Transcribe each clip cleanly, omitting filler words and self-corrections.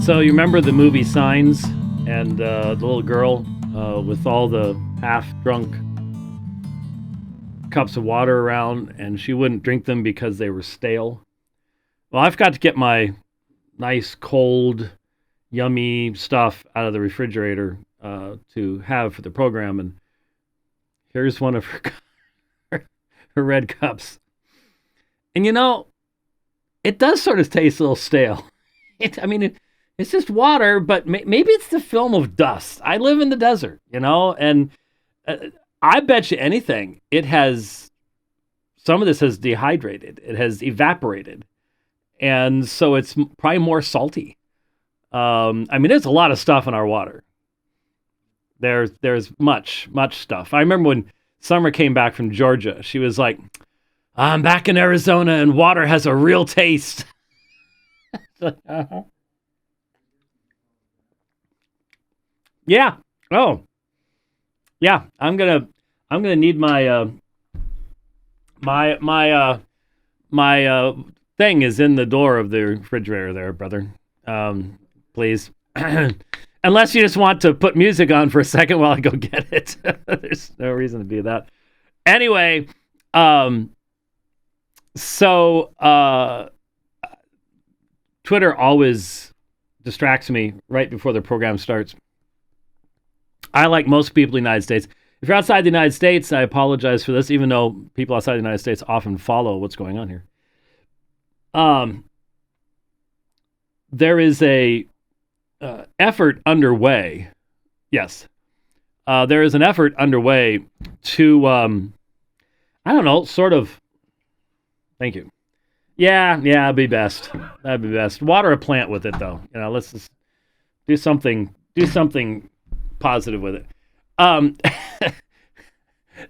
So you remember the movie Signs and the little girl with all the half-drunk cups of water around, and she wouldn't drink them because they were stale? Well, I've got to get my nice, cold, yummy stuff out of the refrigerator to have for the program, and here's one of her red cups. And it does sort of taste a little stale. It's just water, but maybe it's the film of dust. I live in the desert, and I bet you anything, some of this has dehydrated. It has evaporated. And so it's probably more salty. There's a lot of stuff in our water. There's much stuff. I remember when Summer came back from Georgia, she was like, I'm back in Arizona and water has a real taste. Uh-huh. Yeah. Oh. Yeah. I'm gonna need my thing is in the door of the refrigerator there, brother. Please. Unless you just want to put music on for a second while I go get it. There's no reason to do that. Anyway, so Twitter always distracts me right before the program starts. I, like most people in the United States, if you're outside the United States, I apologize for this, even though people outside the United States often follow what's going on here. There is a effort underway. Yes. There is an effort underway to, thank you. Yeah, it'd be best. That'd be best. Water a plant with it, though. Let's just do something positive with it.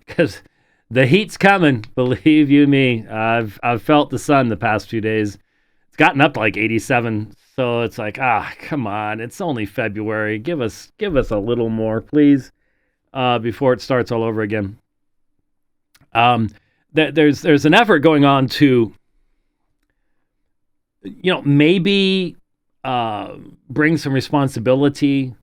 Because the heat's coming, believe you me. I've felt the sun the past few days. It's gotten up to like 87, so it's like, come on, it's only February. Give us a little more, please, before it starts all over again. There's an effort going on to, maybe bring some responsibility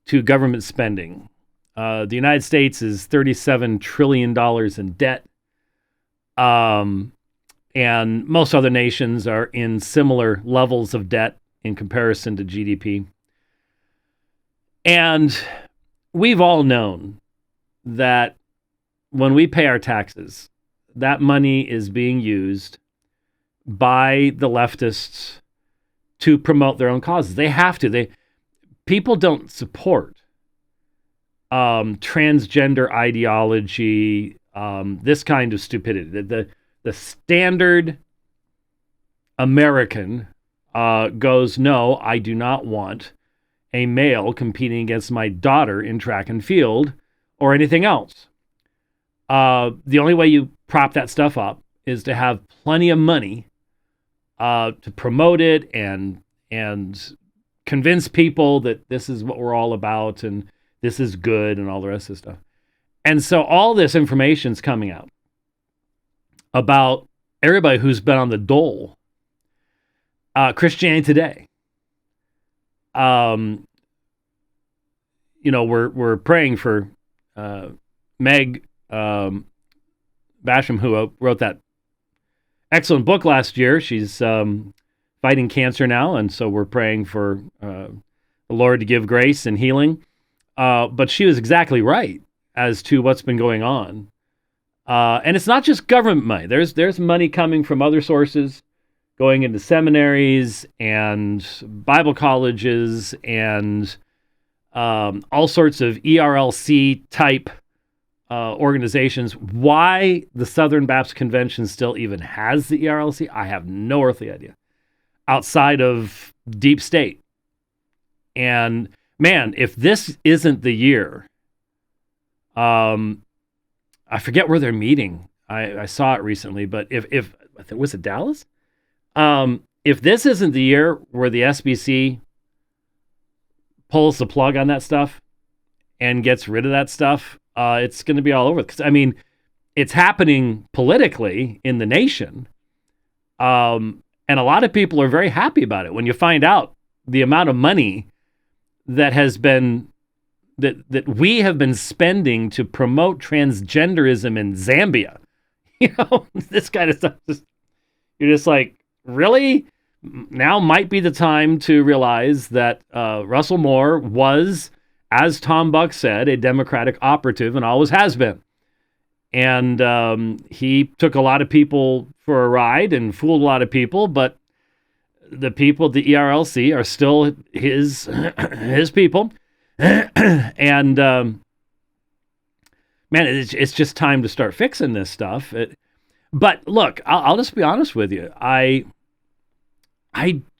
to government spending. The United States is $37 trillion in debt. And most other nations are in similar levels of debt in comparison to GDP. And we've all known that when we pay our taxes, that money is being used by the leftists to promote their own causes. They have to. People don't support transgender ideology, this kind of stupidity. The standard American goes, no, I do not want a male competing against my daughter in track and field or anything else. The only way you prop that stuff up is to have plenty of money to promote it and convince people that this is what we're all about and this is good and all the rest of the stuff. And so all this information's coming out about everybody who's been on the dole. Christianity Today. We're praying for Meg Basham, who wrote that excellent book last year. She's fighting cancer now, and so we're praying for the Lord to give grace and healing. But she was exactly right as to what's been going on. And it's not just government money. There's money coming from other sources, going into seminaries and Bible colleges and all sorts of ERLC type organizations. Why the Southern Baptist Convention still even has the ERLC, I have no earthly idea. Outside of deep state. And man, if this isn't the year, I forget where they're meeting. I saw it recently, but if was it Dallas? If this isn't the year where the SBC pulls the plug on that stuff and gets rid of that stuff, it's going to be all over. Because it's happening politically in the nation, and a lot of people are very happy about it. When you find out the amount of money that has been that we have been spending to promote transgenderism in Zambia. This kind of stuff. You're just like, really? Now might be the time to realize that Russell Moore was, as Tom Buck said, a Democratic operative and always has been. And he took a lot of people for a ride and fooled a lot of people, but the people at the ERLC are still his people. And man, it's just time to start fixing this stuff. But look, I'll just be honest with you. I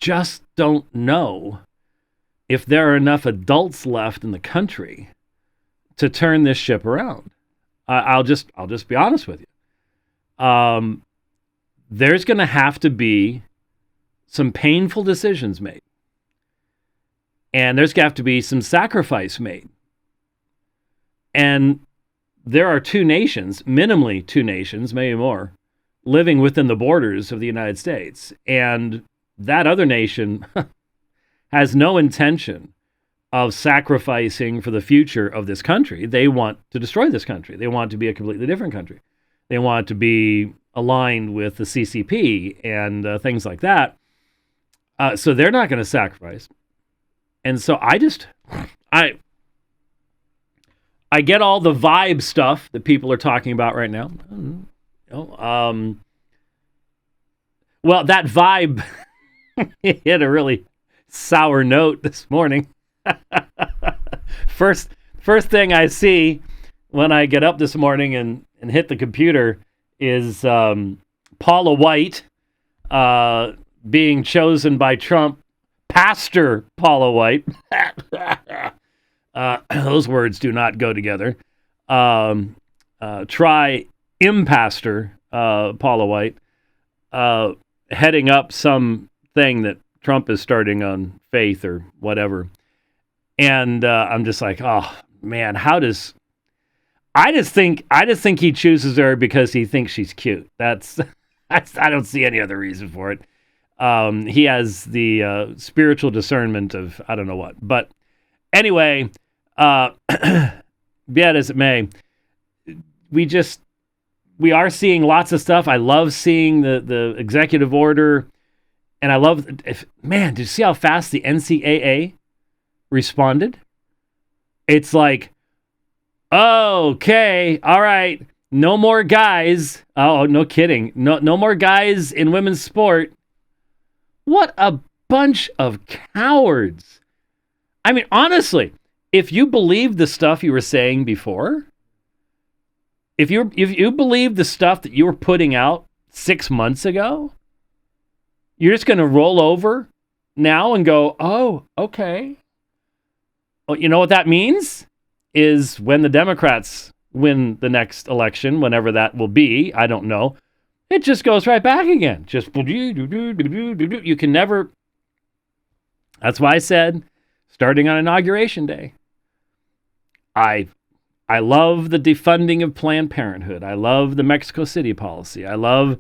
just don't know if there are enough adults left in the country to turn this ship around. I'll just be honest with you. There's going to have to be some painful decisions made. And there's going to have to be some sacrifice made. And there are minimally two nations, maybe more, living within the borders of the United States. And that other nation has no intention of sacrificing for the future of this country. They want to destroy this country. They want it to be a completely different country. They want it to be aligned with the CCP and things like that. So they're not going to sacrifice. And so I get all the vibe stuff that people are talking about right now. Well, that vibe hit a really sour note this morning. First thing I see when I get up this morning and hit the computer is Paula White being chosen by Trump. Pastor Paula White. Those words do not go together. Try impastor Paula White heading up some thing that Trump is starting on Faith or whatever. And I'm just like, oh man, I just think he chooses her because he thinks she's cute. I don't see any other reason for it. He has the spiritual discernment of I don't know what. But anyway, be it as it may, we are seeing lots of stuff. I love seeing the executive order, and I love did you see how fast the NCAA responded? It's like, okay, all right, no more guys. Oh, no kidding. No more guys in women's sport. What a bunch of cowards. I mean, honestly, if you believe the stuff you were saying before, if you believe the stuff that you were putting out 6 months ago, you're just going to roll over now and go, oh, okay. Well, you know what that means? Is when the Democrats win the next election, whenever that will be, I don't know, it just goes right back again. Just you can never. That's why I said, starting on Inauguration Day, I love the defunding of Planned Parenthood. I love the Mexico City policy. I love,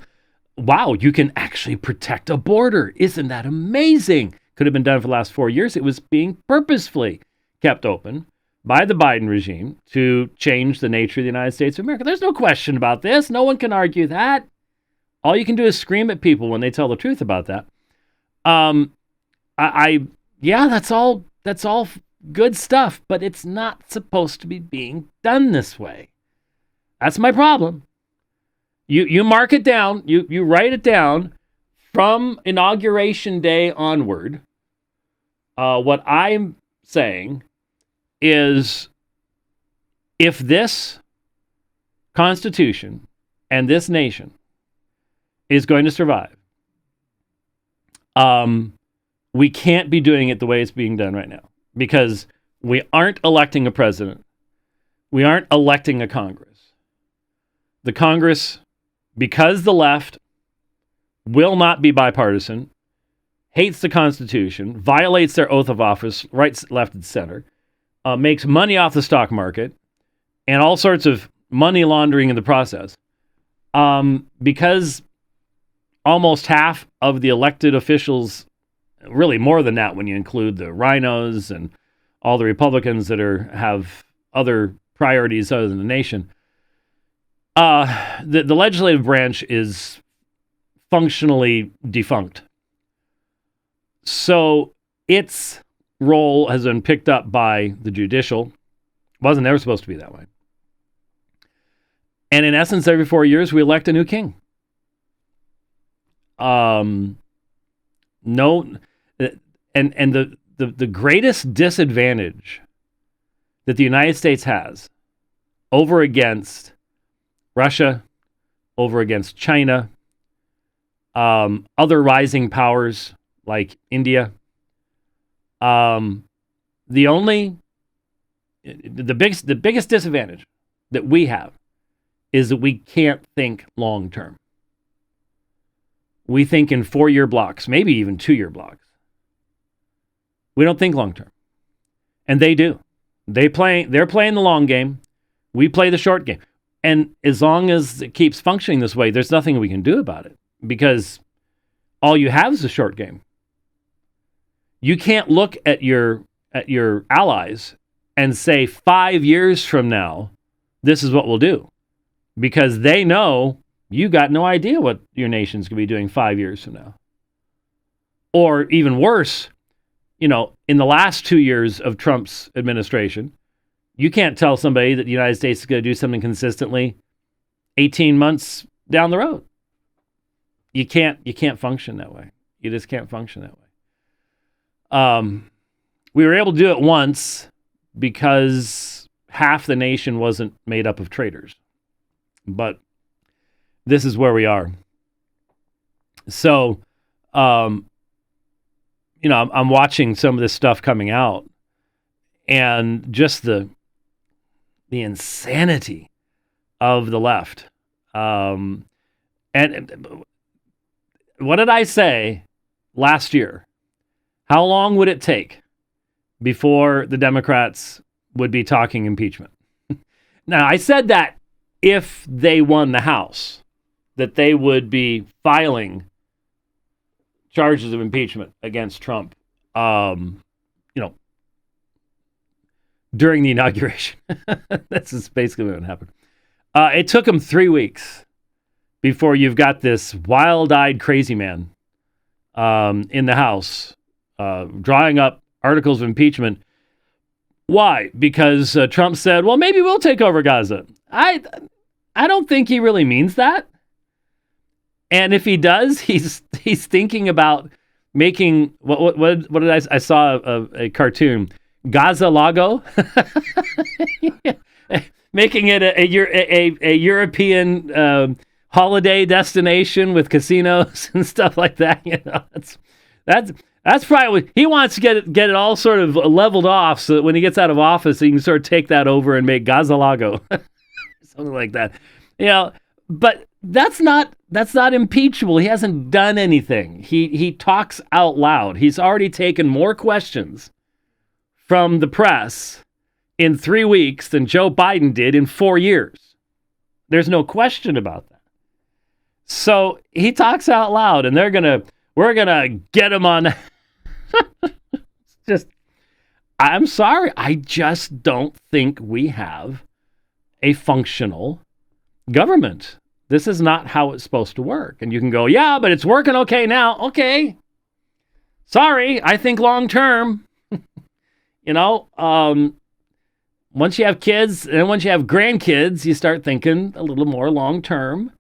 wow, you can actually protect a border. Isn't that amazing? Could have been done for the last 4 years. It was being purposefully kept open by the Biden regime to change the nature of the United States of America. There's no question about this. No one can argue that. All you can do is scream at people when they tell the truth about that. Yeah, that's all good stuff, but it's not supposed to be being done this way. That's my problem. You mark it down, you write it down from Inauguration Day onward. What I'm saying is, if this Constitution and this nation is going to survive, we can't be doing it the way it's being done right now, because we aren't electing a president. We aren't electing a Congress. The Congress, because the left will not be bipartisan, hates the Constitution, violates their oath of office, right, left, and center, makes money off the stock market, and all sorts of money laundering in the process. Because almost half of the elected officials really more than that when you include the rhinos and all the Republicans that have other priorities other than the nation. The legislative branch is functionally defunct. So its role has been picked up by the judicial. Wasn't ever supposed to be that way. And in essence, every 4 years, we elect a new king. The greatest disadvantage that the United States has over against Russia, over against China, other rising powers like India, the biggest disadvantage that we have is that we can't think long term. We think in 4-year blocks, maybe even 2-year blocks. We don't think long term. And they do. They're playing the long game. We play the short game. And as long as it keeps functioning this way, there's nothing we can do about it because all you have is a short game. You can't look at your allies and say 5 years from now, this is what we'll do. Because they know you got no idea what your nation's going to be doing 5 years from now. Or even worse, in the last 2 years of Trump's administration, you can't tell somebody that the United States is going to do something consistently 18 months down the road. You can't function that way. You just can't function that way. We were able to do it once because half the nation wasn't made up of traitors. But this is where we are. So, I'm watching some of this stuff coming out, and just the insanity of the left. And what did I say last year? How long would it take before the Democrats would be talking impeachment? Now, I said that if they won the House, that they would be filing charges of impeachment against Trump, during the inauguration. That's just basically what happened. It took them 3 weeks before you've got this wild-eyed crazy man in the House drawing up articles of impeachment. Why? Because Trump said, well, maybe we'll take over Gaza. I don't think he really means that. And if he does, he's thinking about making what did I saw a cartoon, Gaza Lago, making it a European holiday destination with casinos and stuff like that. That's probably what he wants to get it all sort of leveled off, so that when he gets out of office, he can sort of take that over and make Gaza Lago, something like that. But that's not impeachable. He hasn't done anything. He talks out loud. He's already taken more questions from the press in 3 weeks than Joe Biden did in 4 years. There's no question about that. So he talks out loud, and we're gonna get him on. I'm sorry. I just don't think we have a functional government. This is not how it's supposed to work. And you can go, yeah, but it's working okay now. Okay. Sorry, I think long term. Once you have kids and once you have grandkids, you start thinking a little more long term.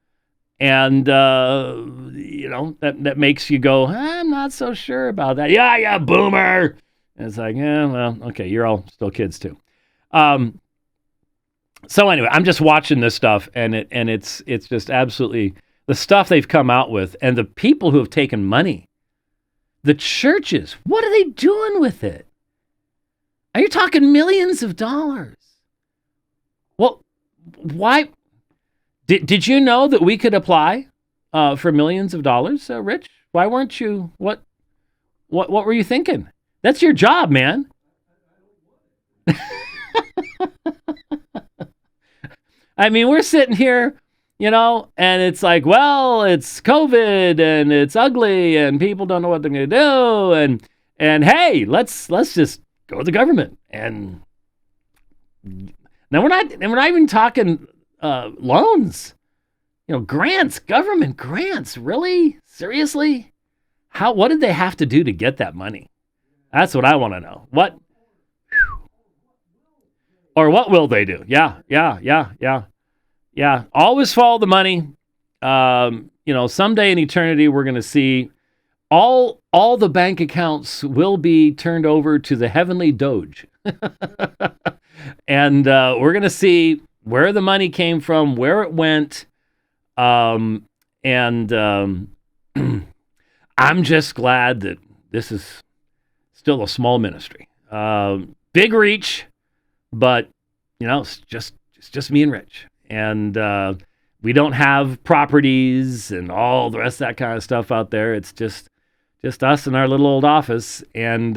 And, that makes you go, I'm not so sure about that. Yeah, boomer. And it's like, yeah, well, okay, you're all still kids too. So anyway, I'm just watching this stuff, and it's just absolutely the stuff they've come out with, and the people who have taken money, the churches, what are they doing with it? Are you talking millions of dollars? Well, why? Did you know that we could apply for millions of dollars, Rich? Why weren't you? What were you thinking? That's your job, man. I mean, we're sitting here and it's like, well, it's COVID and it's ugly and people don't know what they're going to do. And hey, let's just go to the government. And now we're not even talking loans, grants, government grants. Really? Seriously? What did they have to do to get that money? That's what I want to know. Or what will they do? Yeah. Always follow the money. Someday in eternity, we're going to see all the bank accounts will be turned over to the heavenly Doge. And we're going to see where the money came from, where it went. And I'm just glad that this is still a small ministry. Big reach, but, it's just me and Rich. And we don't have properties and all the rest of that kind of stuff out there. It's just us in our little old office. And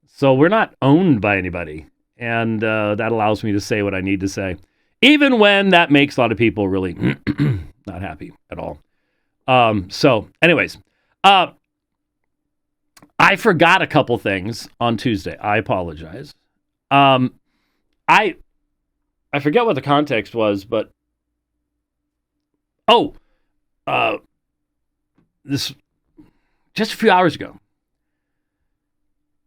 so we're not owned by anybody. And that allows me to say what I need to say, even when that makes a lot of people really not happy at all. So anyways, I forgot a couple things on Tuesday. I apologize. I forget what the context was, but this just a few hours ago.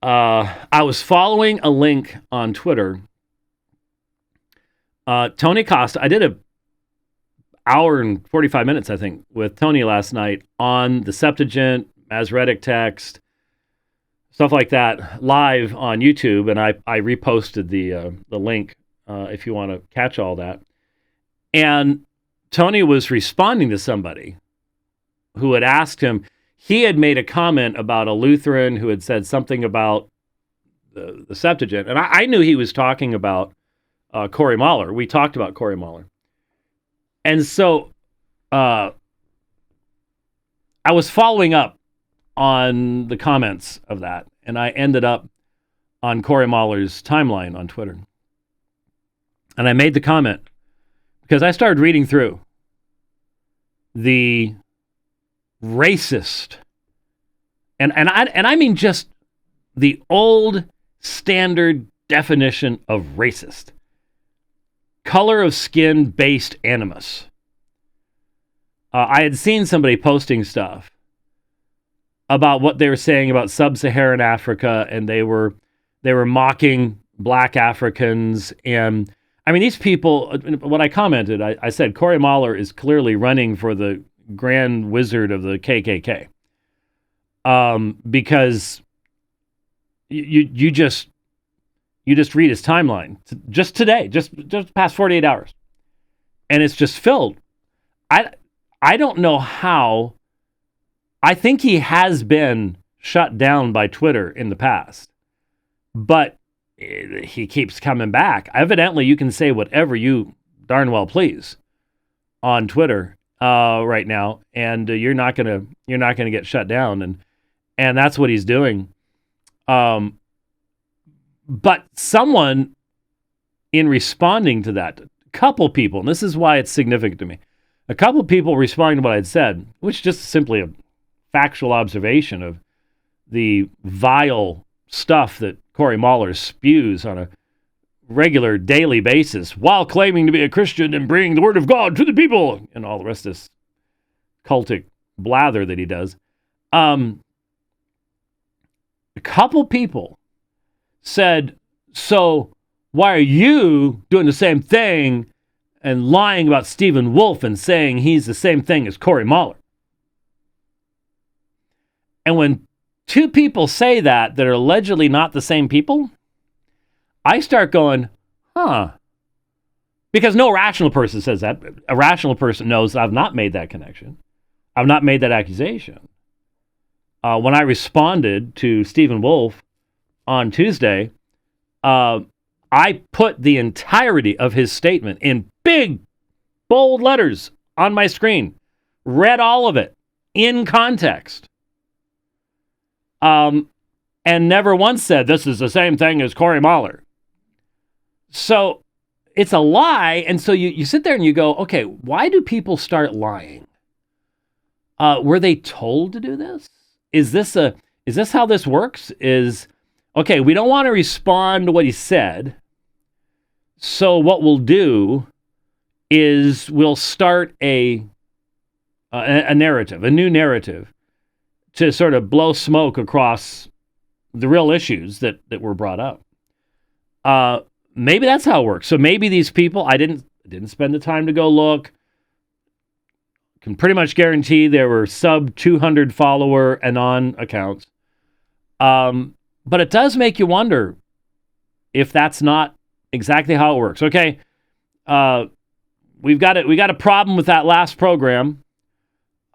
I was following a link on Twitter. Tony Costa, I did an hour and 45 minutes, I think, with Tony last night on the Septuagint, Masoretic text, stuff like that, live on YouTube, and I reposted the link if you want to catch all that. And Tony was responding to somebody who had asked him. He had made a comment about a Lutheran who had said something about the Septuagint, and I knew he was talking about Corey Mahler. We talked about Corey Mahler. And so I was following up on the comments of that, and I ended up on Corey Mahler's timeline on Twitter. And I made the comment because I started reading through the racist, and I mean just the old standard definition of racist. Color of skin based animus. I had seen somebody posting stuff about what they were saying about sub-Saharan Africa, and they were mocking black Africans. And I mean, these people, what I commented, I said, Corey Mahler is clearly running for the Grand Wizard of the KKK. Because you just read his timeline just today, just past 48 hours, and it's just filled. I don't know how. I think he has been shut down by Twitter in the past, but he keeps coming back. Evidently, you can say whatever you darn well please on Twitter right now, and you're not gonna get shut down, and that's what he's doing. But someone, in responding to that, a couple people, and this is why it's significant to me, a couple people responding to what I'd said, which is just simply a factual observation of the vile stuff that Corey Mahler spews on a regular daily basis while claiming to be a Christian and bringing the word of God to the people and all the rest of this cultic blather that he does. A couple people said, so why are you doing the same thing and lying about Stephen Wolfe and saying he's the same thing as Corey Mahler? And when two people say that are allegedly not the same people, I start going, because no rational person says that. A rational person knows I've not made that connection. I've not made that accusation. When I responded to Stephen Wolfe on Tuesday, I put the entirety of his statement in big, bold letters on my screen, read all of it in context, and never once said this is the same thing as Corey Mahler. So it's a lie. And so you sit there and you go, okay, why do people start lying? Were they told to do this? Is this how this works? Okay, we don't want to respond to what he said. So what we'll do is we'll start a narrative, a new narrative, to sort of blow smoke across the real issues that were brought up. Maybe that's how it works. So maybe these people, I didn't spend the time to go look. Can pretty much guarantee there were sub 200 follower anon accounts. But it does make you wonder if that's not exactly how it works. Okay, we got a problem with that last program.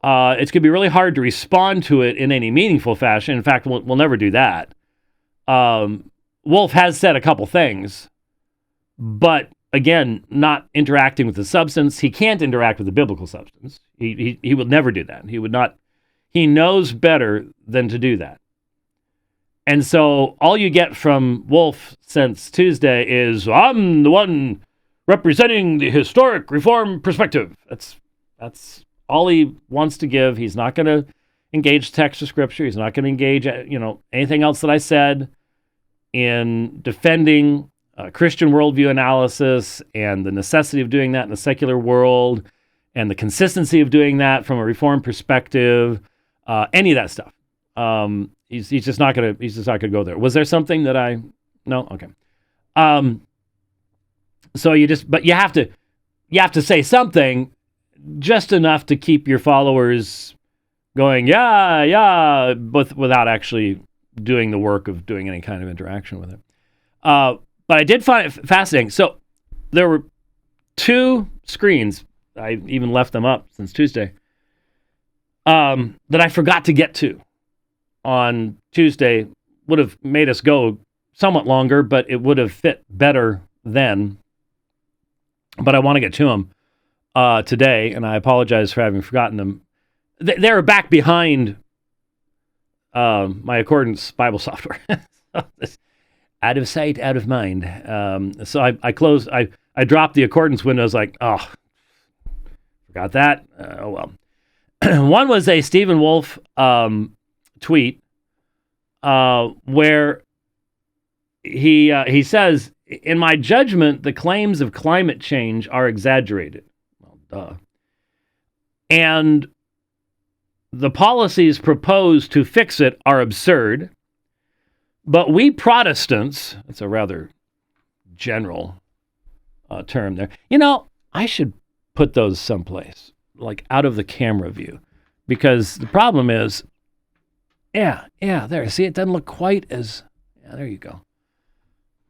It's going to be really hard to respond to it in any meaningful fashion. In fact, we'll never do that. Wolfe has said a couple things, but again, not interacting with the substance. He can't interact with the biblical substance. He would never do that. He would not. He knows better than to do that. And so all you get from Wolfe since Tuesday is, I'm the one representing the historic reform perspective. That's all he wants to give. He's not going to engage text of scripture. He's not going to engage, anything else that I said in defending Christian worldview analysis and the necessity of doing that in the secular world and the consistency of doing that from a reform perspective. Any of that stuff. He's just not gonna go there. Was there something that no? Okay. So you have to say something just enough to keep your followers going, yeah, but without actually doing the work of doing any kind of interaction with it. But I did find it fascinating. So there were two screens. I even left them up since Tuesday. That I forgot to get to on Tuesday. Would have made us go somewhat longer, but it would have fit better then. But I want to get to them today, and I apologize for having forgotten them. They're back behind my Accordance Bible software. Out of sight, out of mind. So I closed. I dropped the Accordance window. I was like, oh, forgot that. Oh well. One was a Stephen Wolfe tweet where he says, in my judgment, the claims of climate change are exaggerated. Well, duh. And the policies proposed to fix it are absurd. But we Protestants, that's a rather general term there. I should put those someplace, like out of the camera view, because the problem is, there. See, it doesn't look quite as. Yeah, there you go.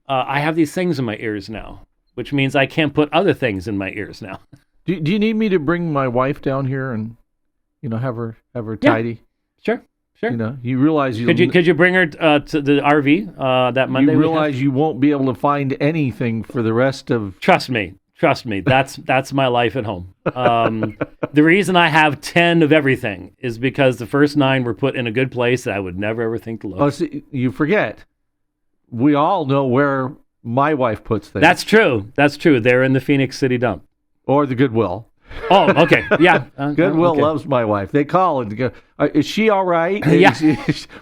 I have these things in my ears now, which means I can't put other things in my ears now. Do you need me to bring my wife down here and, have her tidy? Sure. You realize could you bring her to the RV that Monday? You realize you won't be able to find anything for the rest of. Trust me. That's my life at home. The reason I have 10 of everything is because the first 9 were put in a good place that I would never ever think to look. Oh, see, you forget. We all know where my wife puts things. That's true. They're in the Phoenix City dump. Or the Goodwill. Oh, okay. Yeah. Goodwill loves my wife. They call and go, is she all right? Yeah.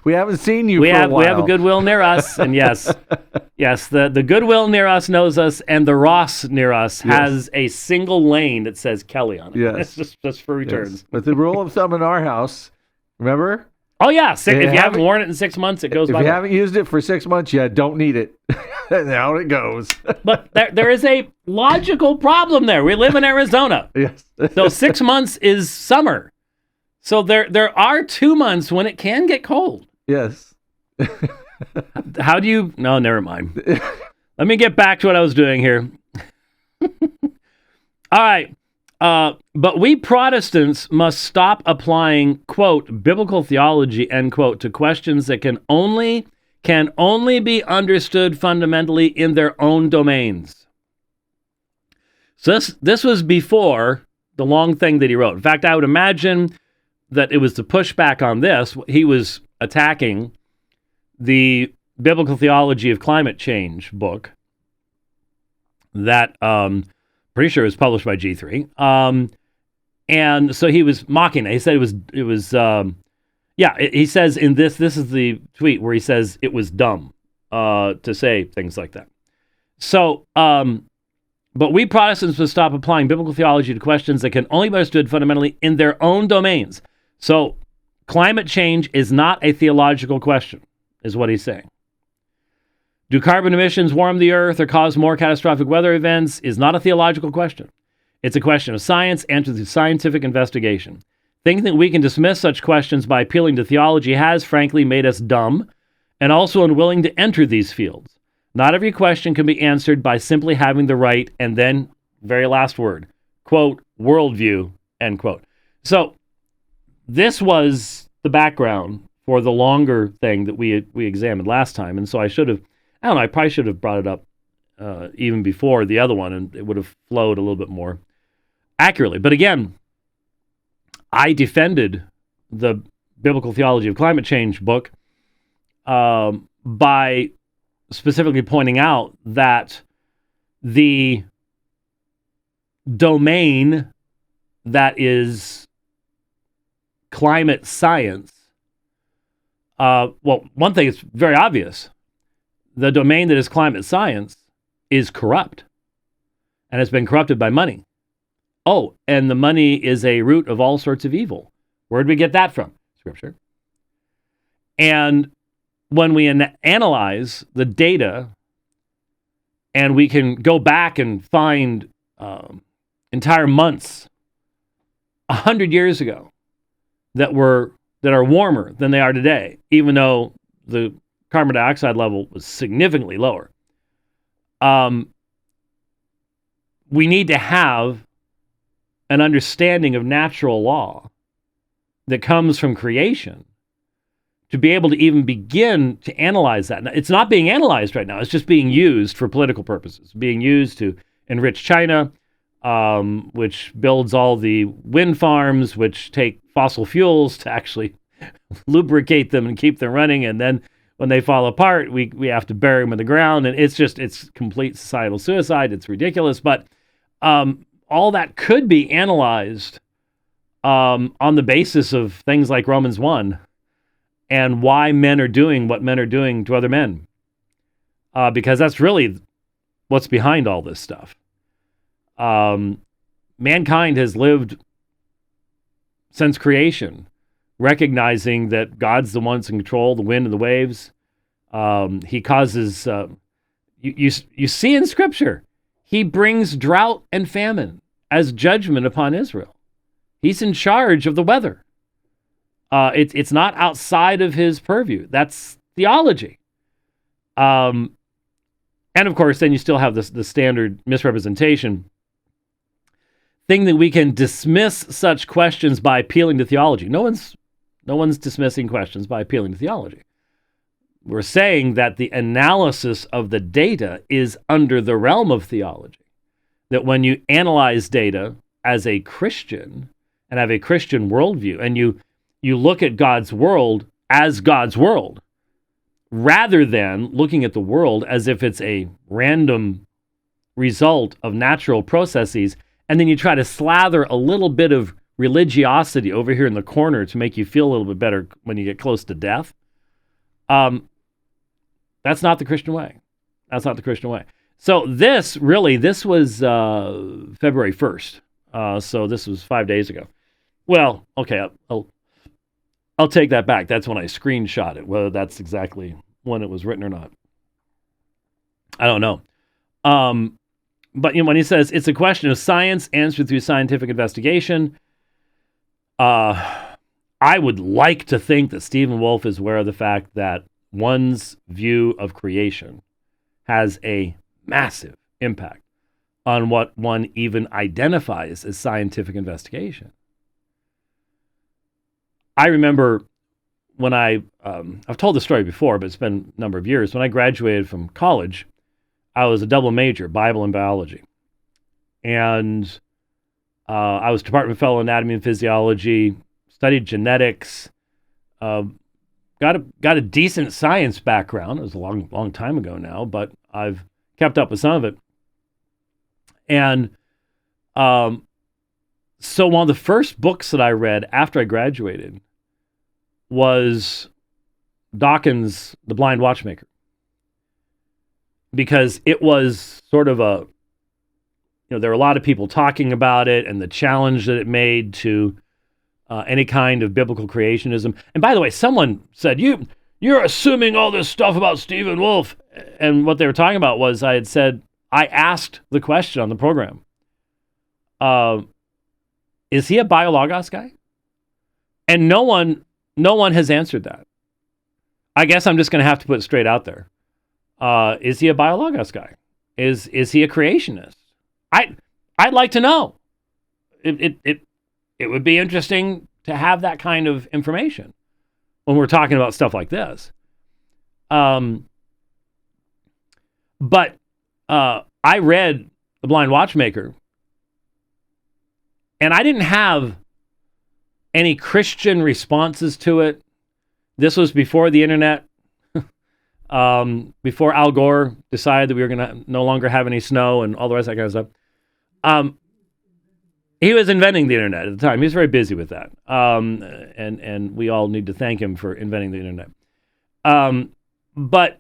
We haven't seen you for a while. We have a Goodwill near us. And yes, the Goodwill near us knows us, and the Ross near us has a single lane that says Kelly on it. Yes. It's just for returns. Yes. But the rule of thumb in our house, remember? Oh, yeah. If you haven't worn it in 6 months, it goes by. If you haven't used it for 6 months, you don't need it. Out it goes. But there is a logical problem there. We live in Arizona. Yes. So 6 months is summer. So there are 2 months when it can get cold. Yes. How do you... No, never mind. Let me get back to what I was doing here. All right. But we Protestants must stop applying, quote, biblical theology, end quote, to questions that can only be understood fundamentally in their own domains. So this was before the long thing that he wrote. In fact, I would imagine that it was the pushback on this. He was attacking the Biblical Theology of Climate Change book that pretty sure it was published by G3. And so he was mocking it. He said he says in this is the tweet where he says it was dumb to say things like that. So, but we Protestants must stop applying biblical theology to questions that can only be understood fundamentally in their own domains. So, climate change is not a theological question, is what he's saying. Do carbon emissions warm the earth or cause more catastrophic weather events is not a theological question. It's a question of science answered through scientific investigation. Thinking that we can dismiss such questions by appealing to theology has, frankly, made us dumb and also unwilling to enter these fields. Not every question can be answered by simply having the right, and then, very last word, quote, worldview, end quote. So this was the background for the longer thing that we examined last time. And so I probably should have brought it up even before the other one, and it would have flowed a little bit more accurately. But again, I defended the Biblical Theology of Climate Change book by specifically pointing out that the domain that is climate science, one thing is very obvious. The domain that is climate science is corrupt and has been corrupted by money. Oh, and the money is a root of all sorts of evil. Where did we get that from? Scripture. And when we analyze the data, and we can go back and find entire months 100 years ago that are warmer than they are today, even though the carbon dioxide level was significantly lower. We need to have an understanding of natural law that comes from creation to be able to even begin to analyze that. Now, it's not being analyzed right now. It's just being used for political purposes, being used to enrich China, which builds all the wind farms, which take fossil fuels to actually lubricate them and keep them running. And then when they fall apart, we have to bury them in the ground. And it's complete societal suicide. It's ridiculous. But all that could be analyzed on the basis of things like Romans 1 and why men are doing what men are doing to other men. Because that's really what's behind all this stuff. Mankind has lived since creation, recognizing that God's the one that's in control, the wind and the waves. He causes, you see in Scripture, he brings drought and famine as judgment upon Israel. He's in charge of the weather. It's not outside of his purview. That's theology. And of course, then you still have the standard misrepresentation thing that we can dismiss such questions by appealing to theology. No one's dismissing questions by appealing to theology. We're saying that the analysis of the data is under the realm of theology. That when you analyze data as a Christian and have a Christian worldview, and you look at God's world as God's world, rather than looking at the world as if it's a random result of natural processes, and then you try to slather a little bit of religiosity over here in the corner to make you feel a little bit better when you get close to death. That's not the Christian way. That's not the Christian way. So this was February 1st. So this was 5 days ago. Well, okay, I'll take that back. That's when I screenshot it. Whether that's exactly when it was written or not, I don't know. But when he says it's a question of science answered through scientific investigation, I would like to think that Stephen Wolfe is aware of the fact that one's view of creation has a massive impact on what one even identifies as scientific investigation. I remember when I've told the story before, but it's been a number of years. When I graduated from college, I was a double major, Bible and biology. And I was department fellow in anatomy and physiology, studied genetics, got a decent science background. It was a long time ago now, but I've kept up with some of it. And so one of the first books that I read after I graduated was Dawkins' The Blind Watchmaker, because it was sort of a, there were a lot of people talking about it and the challenge that it made to any kind of biblical creationism. And by the way, someone said, you're assuming all this stuff about Stephen Wolfe. And what they were talking about was I asked the question on the program, is he a biologos guy? And no one has answered that. I guess I'm just going to have to put it straight out there. Is he a biologos guy? Is he a creationist? I'd like to know. It would be interesting to have that kind of information when we're talking about stuff like this. But I read The Blind Watchmaker, and I didn't have any Christian responses to it. This was before the internet, before Al Gore decided that we were going to no longer have any snow and all the rest of that kind of stuff. He was inventing the internet at the time. He was very busy with that. And we all need to thank him for inventing the internet. But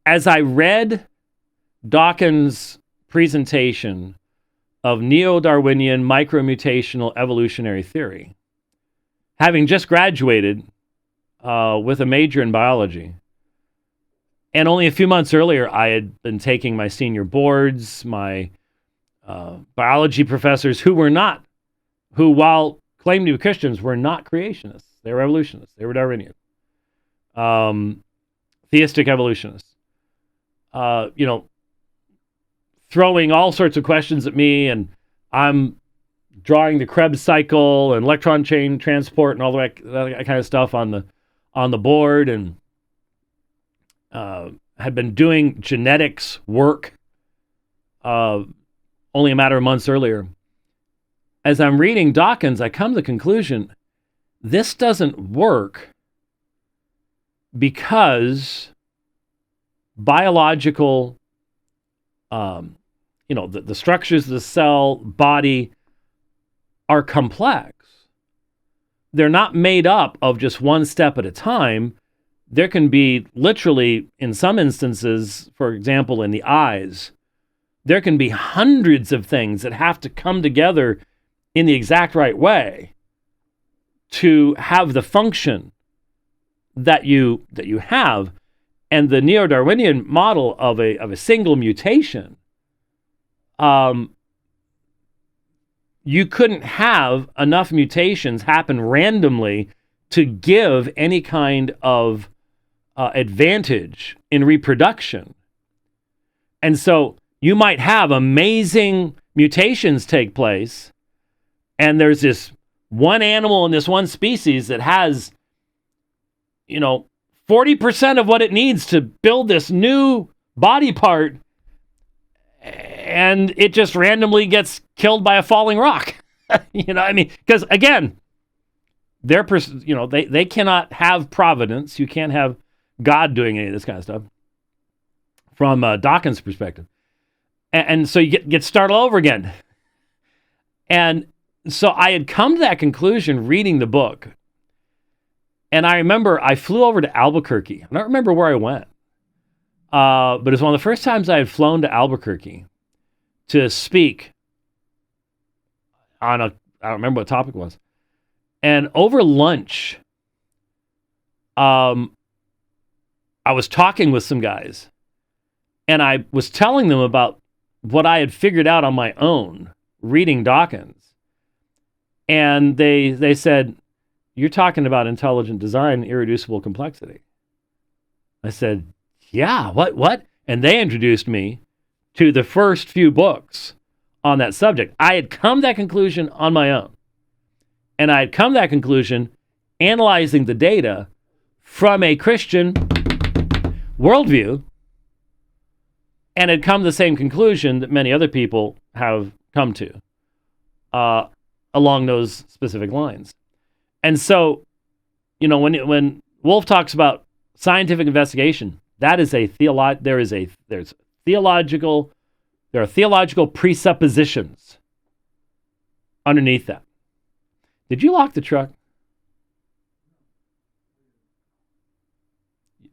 as I read Dawkins' presentation of neo-Darwinian micromutational evolutionary theory, having just graduated with a major in biology, and only a few months earlier I had been taking my senior boards, my biology professors who, while claiming to be Christians, were not creationists. They were evolutionists. They were Darwinian. Theistic evolutionists. Throwing all sorts of questions at me, and I'm drawing the Krebs cycle and electron chain transport and all that kind of stuff on the board, and had been doing genetics work only a matter of months earlier. As I'm reading Dawkins, I come to the conclusion, this doesn't work because biological, the structures of the cell, body are complex. They're not made up of just one step at a time. There can be literally, in some instances, for example, in the eyes, there can be hundreds of things that have to come together in the exact right way to have the function that you have. And the neo-Darwinian model of a single mutation, you couldn't have enough mutations happen randomly to give any kind of advantage in reproduction. And so you might have amazing mutations take place, and there's this one animal in this one species that has, 40% of what it needs to build this new body part, and it just randomly gets killed by a falling rock. Because again, they cannot have providence. You can't have God doing any of this kind of stuff from Dawkins' perspective. And so you get started all over again. And so I had come to that conclusion reading the book. And I remember I flew over to Albuquerque. I don't remember where I went. But it was one of the first times I had flown to Albuquerque to speak on I don't remember what topic it was. And over lunch, I was talking with some guys. And I was telling them about what I had figured out on my own, reading Dawkins. And they said, "You're talking about intelligent design, irreducible complexity." I said, "Yeah, what?" And they introduced me to the first few books on that subject. I had come to that conclusion on my own. And I had come to that conclusion analyzing the data from a Christian worldview, and had come to the same conclusion that many other people have come to along those specific lines. And so, when Wolfe talks about scientific investigation, that is there's theological There are theological presuppositions underneath that. Did you lock the truck?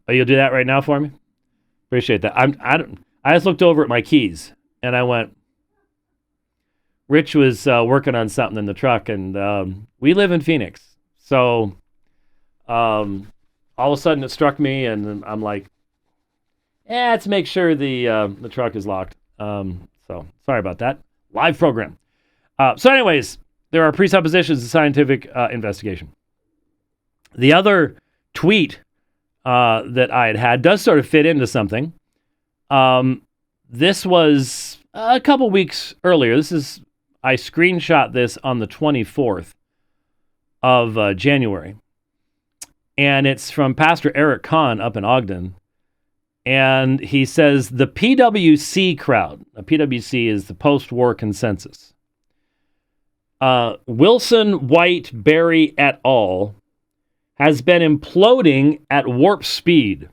Oh, you'll do that right now for me? Appreciate that. I just looked over at my keys and I went, Rich was working on something in the truck, and we live in Phoenix. So all of a sudden it struck me, and I'm like, let's make sure the truck is locked. So sorry about that. Live program. So anyways, there are presuppositions of scientific investigation. The other tweet that I had does sort of fit into something. This was a couple weeks earlier. I screenshot this on the 24th of January. And it's from Pastor Eric Conn up in Ogden. And he says, the PWC crowd, the PWC is the post-war consensus. Wilson, White, Berry et al. Has been imploding at warp speed.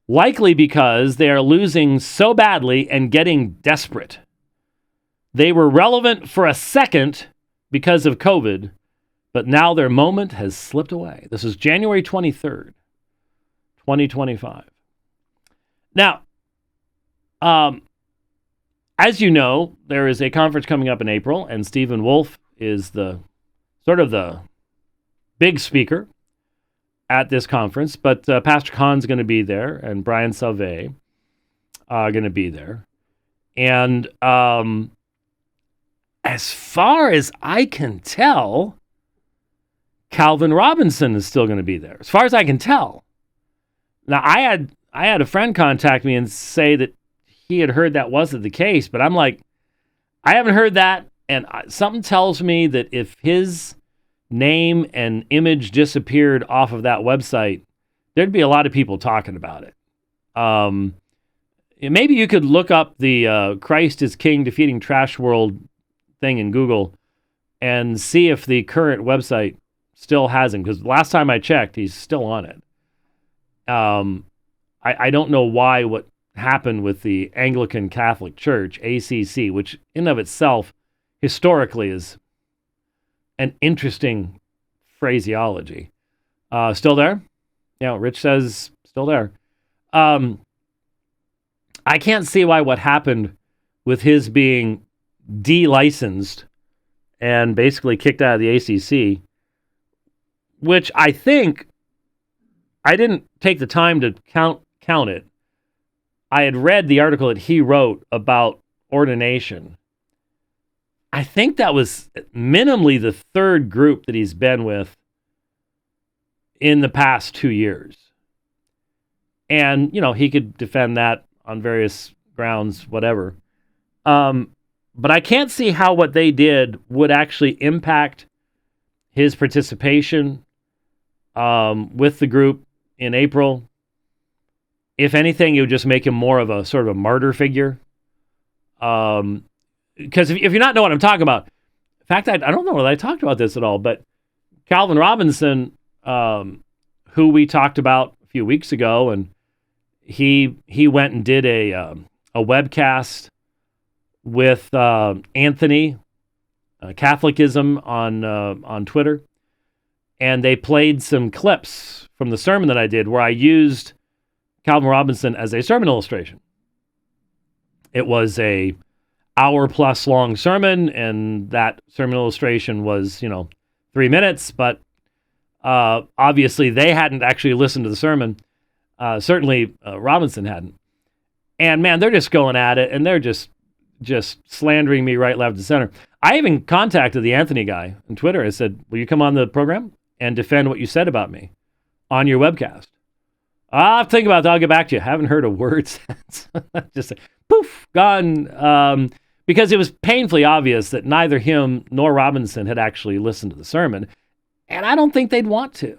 Likely because they are losing so badly and getting desperate. They were relevant for a second because of COVID, but now their moment has slipped away. This is January 23rd, 2025. Now, as you know, there is a conference coming up in April, and Stephen Wolfe is the big speaker at this conference, but Pastor Conn's going to be there, and Brian Sauvé are going to be there. And as far as I can tell, Calvin Robinson is still going to be there. As far as I can tell. Now, I had a friend contact me and say that he had heard that wasn't the case, but I'm like, I haven't heard that, and something tells me that if his name and image disappeared off of that website, there'd be a lot of people talking about it. Maybe you could look up the Christ is King Defeating Trash World thing in Google and see if the current website still has him, because last time I checked, he's still on it. I don't know what happened with the Anglican Catholic Church, ACC, which in of itself historically is an interesting phraseology. Still there? Yeah, Rich says still there. I can't see why what happened with his being de-licensed and basically kicked out of the ACC, which I think I didn't take the time to count it. I had read the article that he wrote about ordination. I think that was minimally the third group that he's been with in the past 2 years. And, he could defend that on various grounds, whatever. But I can't see how what they did would actually impact his participation with the group in April. If anything, it would just make him more of a sort of a martyr figure. Because if you're not know what I'm talking about, in fact, I don't know whether I talked about this at all, but Calvin Robinson, who we talked about a few weeks ago, and he went and did a webcast with Anthony, Catholicism on Twitter, and they played some clips from the sermon that I did where I used Calvin Robinson as a sermon illustration. It was a hour-plus long sermon, and that sermon illustration was, 3 minutes, but obviously they hadn't actually listened to the sermon. Certainly Robinson hadn't. And man, they're just going at it, and they're just slandering me right, left, and center. I even contacted the Anthony guy on Twitter. I said, will you come on the program and defend what you said about me on your webcast? I'll think about that. I'll get back to you. I haven't heard a word since. Just poof, gone. Because it was painfully obvious that neither him nor Robinson had actually listened to the sermon. And I don't think they'd want to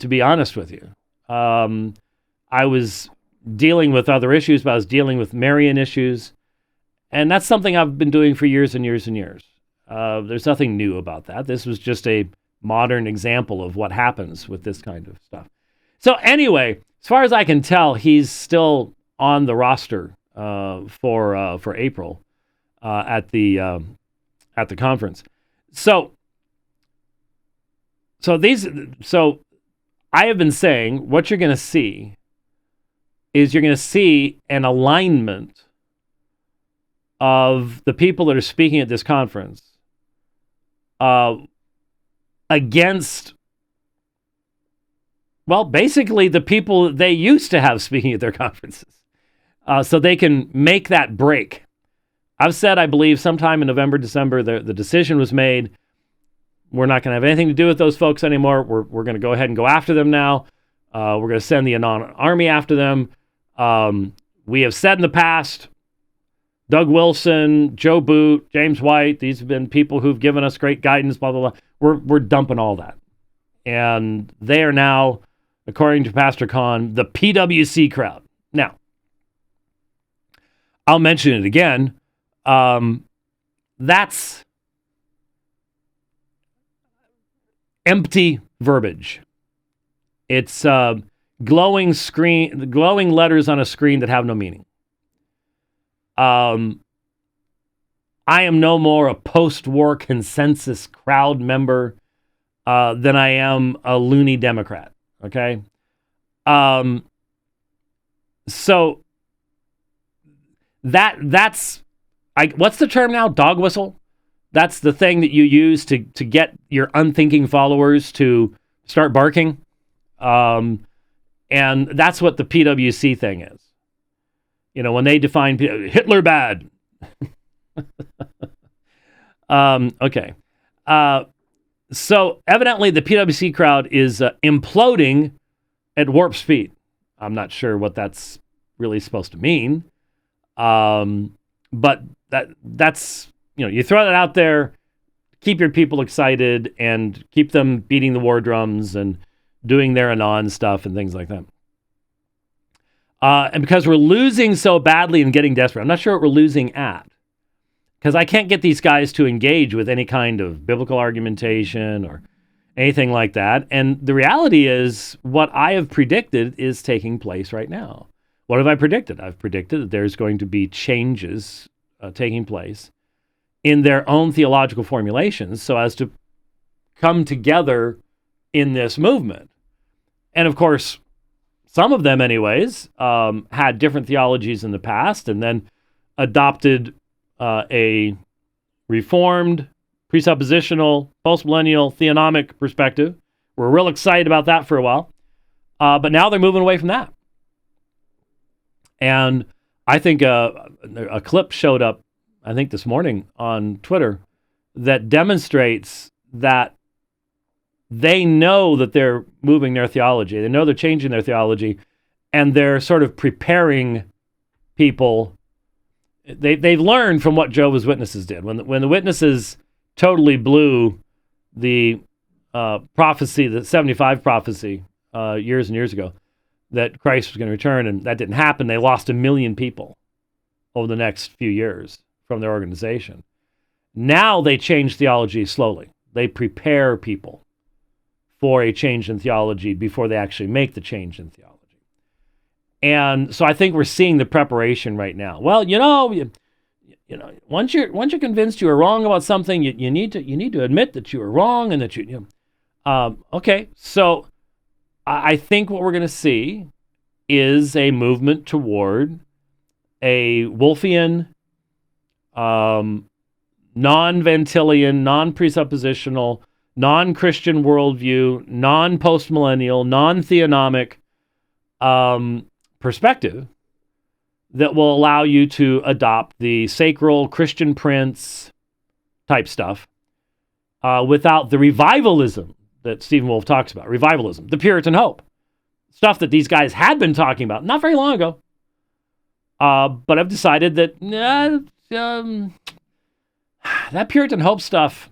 be honest with you. I was dealing with other issues, but I was dealing with Marian issues. And that's something I've been doing for years and years and years. There's nothing new about that. This was just a modern example of what happens with this kind of stuff. So anyway, as far as I can tell, he's still on the roster for April at the conference. So I have been saying what you're going to see is you're going to see an alignment of the people that are speaking at this conference against, well, basically the people they used to have speaking at their conferences, so they can make that break. I've said, I believe sometime in November, December, the decision was made. We're not going to have anything to do with those folks anymore. We're going to go ahead and go after them now. We're going to send the anon army after them. We have said in the past, Doug Wilson, Joe Boot, James White, these have been people who've given us great guidance, blah, blah, blah. We're dumping all that. And they are now, according to Pastor Conn, the PWC crowd. Now, I'll mention it again. That's empty verbiage. It's glowing letters on a screen that have no meaning. I am no more a post-war consensus crowd member than I am a loony Democrat. Okay, so that's what's the term now? Dog whistle. That's the thing that you use to get your unthinking followers to start barking. And that's what the PWC thing is. You know, when they define Hitler bad. Okay. So evidently the PWC crowd is imploding at warp speed. I'm not sure what that's really supposed to mean. But that's, you throw that out there, keep your people excited and keep them beating the war drums and doing their anon stuff and things like that. And because we're losing so badly and getting desperate, I'm not sure what we're losing at. Because I can't get these guys to engage with any kind of biblical argumentation or anything like that. And the reality is what I have predicted is taking place right now. What have I predicted? I've predicted that there's going to be changes taking place in their own theological formulations so as to come together in this movement. And of course, some of them anyways had different theologies in the past and then adopted a reformed, presuppositional, postmillennial, theonomic perspective. We're real excited about that for a while. But now they're moving away from that. And I think a clip showed up, I think this morning on Twitter, that demonstrates that they know that they're moving their theology. They know they're changing their theology, and they're sort of preparing people. They've learned from what Jehovah's Witnesses did. When the witnesses totally blew the prophecy, the 75 prophecy years and years ago, that Christ was going to return, and that didn't happen. They lost 1 million people over the next few years from their organization. Now they change theology slowly. They prepare people for a change in theology before they actually make the change in theology. And so I think we're seeing the preparation right now. Well, once you're convinced you are wrong about something, you need to admit that you are wrong and that okay. So I think what we're going to see is a movement toward a Wolfian, non-Ventilian, non-presuppositional, non-Christian worldview, non-postmillennial, non-theonomic perspective that will allow you to adopt the sacral Christian Prince type stuff without the revivalism that Stephen Wolfe talks about. Revivalism, the Puritan hope, stuff that these guys had been talking about not very long ago. But I've decided that that Puritan hope stuff,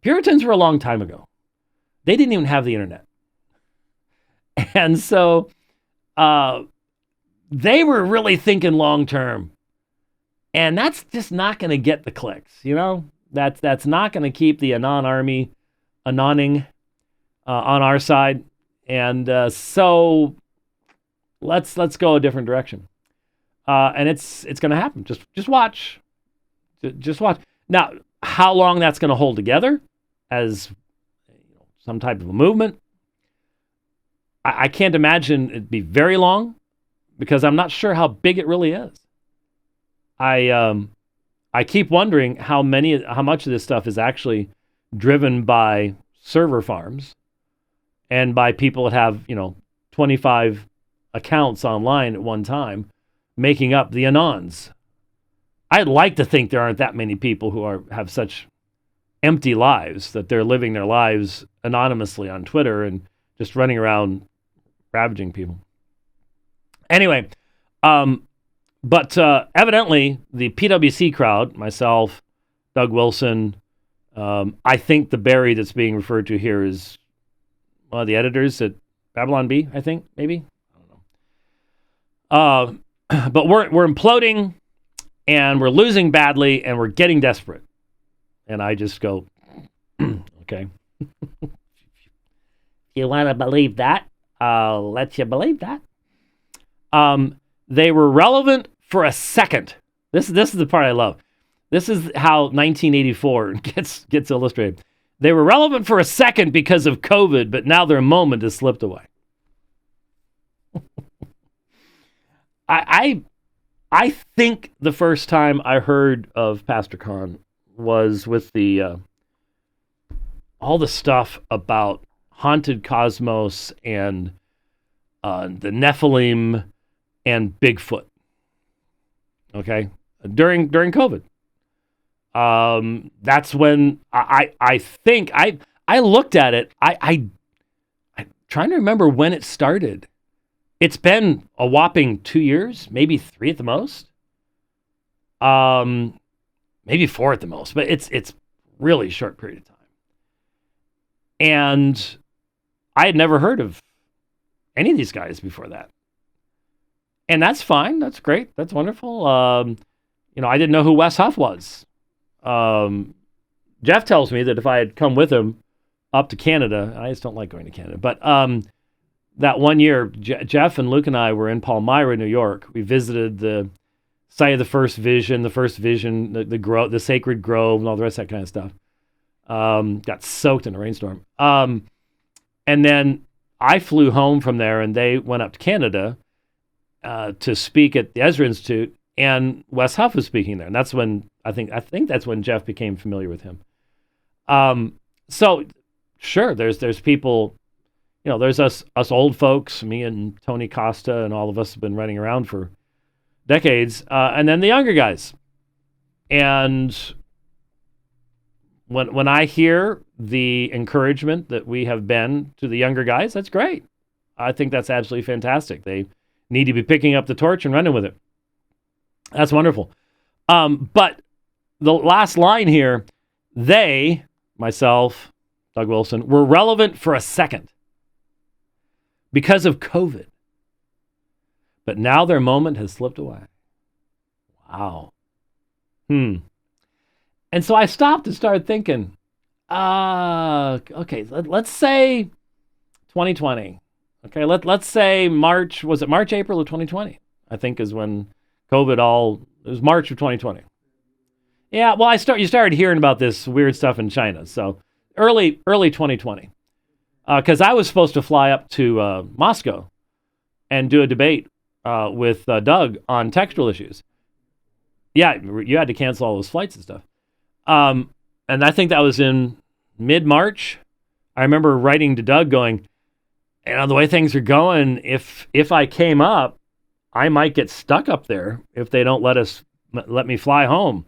Puritans were a long time ago. They didn't even have the internet. And so they were really thinking long term. And that's just not going to get the clicks, That's not going to keep the Anon army anoning on our side. And so let's go a different direction. and it's going to happen. Just watch. Just watch. Now, how long that's going to hold together as some type of a movement, I can't imagine it'd be very long, because I'm not sure how big it really is. I keep wondering how much of this stuff is actually driven by server farms and by people that have 25 accounts online at one time, making up the anons. I'd like to think there aren't that many people who have such empty lives that they're living their lives anonymously on Twitter and just running around ravaging people. Anyway, but evidently the PwC crowd, myself, Doug Wilson, I think the Barry that's being referred to here is one of the editors at Babylon Bee, I think, maybe. I don't know. But we're imploding, and we're losing badly, and we're getting desperate. And I just go, okay. You want to believe that? I'll let you believe that. They were relevant for a second. This is the part I love. This is how 1984 gets illustrated. They were relevant for a second because of COVID, but now their moment has slipped away. I think the first time I heard of Pastor Conn was with the all the stuff about haunted cosmos and the Nephilim and Bigfoot. Okay, during COVID, that's when I think I looked at it. I'm trying to remember when it started. It's been a whopping 2 years, maybe 3 at the most. Maybe 4 at the most, but it's really short period of time. And I had never heard of any of these guys before that. And that's fine. That's great. That's wonderful. I didn't know who Wes Huff was. Jeff tells me that if I had come with him up to Canada, I just don't like going to Canada, but that one year, Jeff and Luke and I were in Palmyra, New York. We visited the site of the first vision, the sacred grove, and all the rest of that kind of stuff. Got soaked in a rainstorm. And then I flew home from there, and they went up to Canada to speak at the Ezra Institute, and Wes Huff was speaking there. And that's when I think that's when Jeff became familiar with him. So sure, there's people. There's us old folks, me and Tony Costa, and all of us have been running around for decades, and then the younger guys. And when I hear the encouragement that we have been to the younger guys, that's great. I think that's absolutely fantastic. They need to be picking up the torch and running with it. That's wonderful. But the last line here, they, myself, Doug Wilson, were relevant for a second because of COVID. But now their moment has slipped away. Wow. And so I stopped and started thinking, okay, let's say 2020. Okay, let's say March, was it March, April of 2020? I think is when COVID it was March of 2020. Yeah, well, you started hearing about this weird stuff in China. So early 2020. Because I was supposed to fly up to Moscow and do a debate with Doug on textual issues. Yeah, you had to cancel all those flights and stuff. And I think that was in mid-March. I remember writing to Doug going, the way things are going, if I came up, I might get stuck up there if they don't let me fly home.